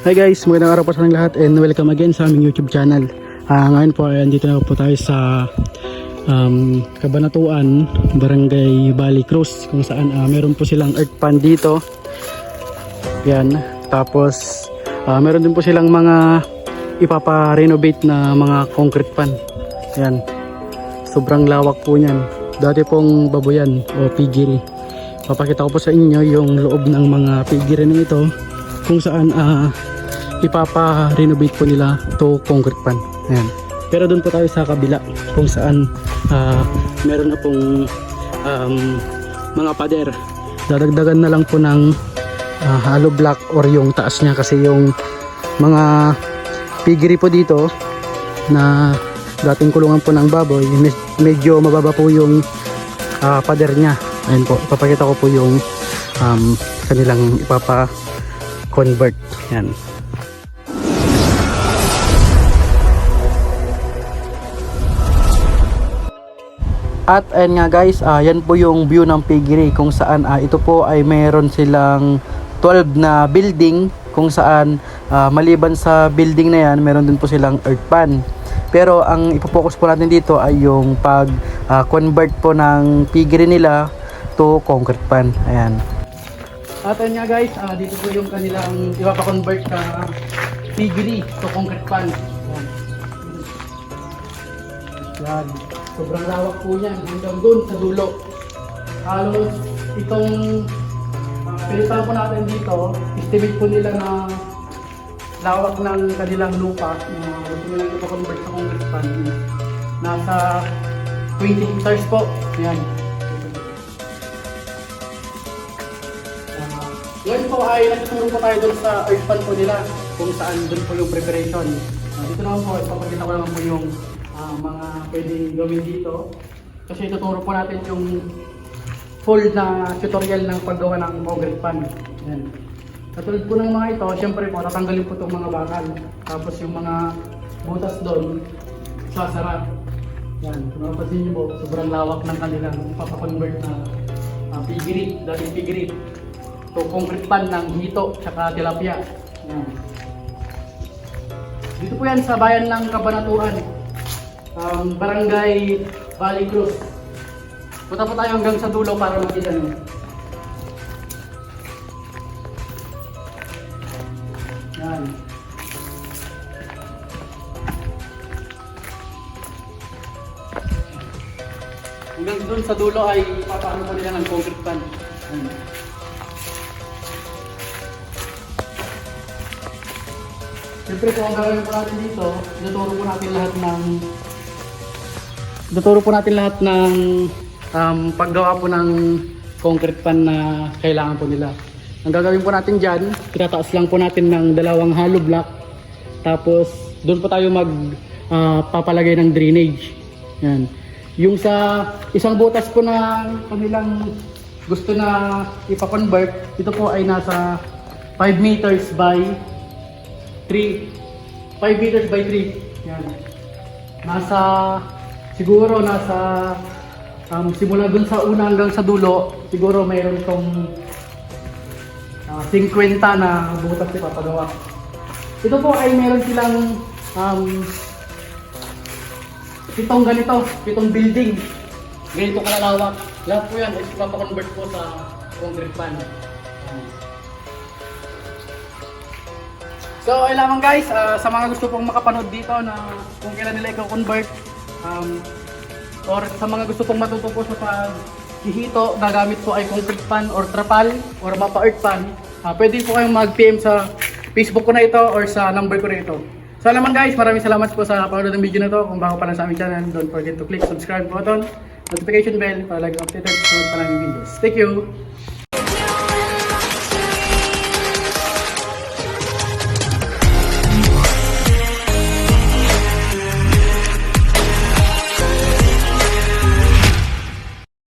Hi guys, magandang araw po sa lahat and welcome again sa aming YouTube channel. Ngayon po ay andito na po tayo sa Cabanatuan, Barangay Valley Cruz, kung saan meron po silang earth pan dito. Yan, tapos meron din po silang mga ipapa-renovate na mga concrete pan. Yan, sobrang lawak po niyan. Dati pong baboyan o piggery. Papakita ko po sa inyo yung loob ng mga piggery nito, kung saan ipapa-renovate po nila to concrete pan. Ayan. Pero doon po tayo sa kabila, kung saan meron na pong mga pader. Dadagdagan na lang po ng hollow block or yung taas niya, kasi yung mga piggery po dito na dating kulungan po ng baboy, medyo mababa po yung pader niya. Ayan po, ipapakita ko po yung kanilang ipapa-convert. Yan. At ayun nga guys, yan po yung view ng piggery, kung saan ito po ay mayroon silang 12 na building, kung saan maliban sa building na yan, meron din po silang earth pan. Pero ang ipopokus po natin dito ay yung pag-convert po ng piggery nila to concrete pan. Ayan. At ayun nga guys, dito po yung kanilang ipapakonvert ka piggery to concrete pan. Ayan. Yan. Sobrang lawak po niyan, hanggang doon sa dulo. Halos itong pilitan po natin dito, estimate po nila na lawak ng kanilang lupa na gusto nilang ipa-convert sa concrete pan. Nasa 20 hectares po. Yan. Ngayon po ay natutulong po tayo doon sa earth pan po nila, kung saan doon po yung preparation. Dito naman po, ipapakita ko naman po yung mga pwedeng gawin dito, kasi tuturo po natin yung full na tutorial ng paggawa ng concrete pan. Yan. Katulad po ng mga ito, syempre po tatanggalin po itong mga bakal, tapos yung mga butas doon sasara. Yan, kung napapansin nyo po, sobrang lawak ng kanilang ipapakonvert na piggery, dating piggery to concrete pan ng hito tsaka tilapia. Yan. Dito po yan sa bayan ng Cabanatuan, Barangay Valley Cruz. Punta po tayo hanggang sa dulo para makita nyo. Yan. Hanggang doon sa dulo ay papaano po nila ng concrete pan. Yan. Siyempre po, ang gagawin po natin dito, tuturo po natin lahat ng paggawa po ng concrete pan na kailangan po nila. Ang gagawin po natin dyan, itataas lang po natin ng dalawang hollow block, tapos doon po tayo magpapalagay ng drainage. Yan. Yung sa isang butas po na kanilang gusto na ipa-convert, ito po ay nasa 5 meters by 3. 5 meters by 3. Yan. Siguro nasa simula dun sa una hanggang sa dulo, siguro mayroon tong 50 na butas ipapagawa. Ito po ay meron silang 7 building. Ganito kalalawak. Lahat po yan is ipapakonvert po sa concrete pan. So ay lamang guys, sa mga gusto pong makapanood dito na kung kailan nila i-convert, or sa mga gusto pong matuto po sa paghihito, gagamit po ay concrete pan or trapal or mapa earth pan, pwede po kayong mag-PM sa Facebook ko na ito or sa number ko na ito. So lamang guys, maraming salamat po sa panonood ng video na to. Kung bago pa lang sa aming channel, don't forget to click subscribe button, notification bell para lagi updated sa sunod pa namin videos. Thank you!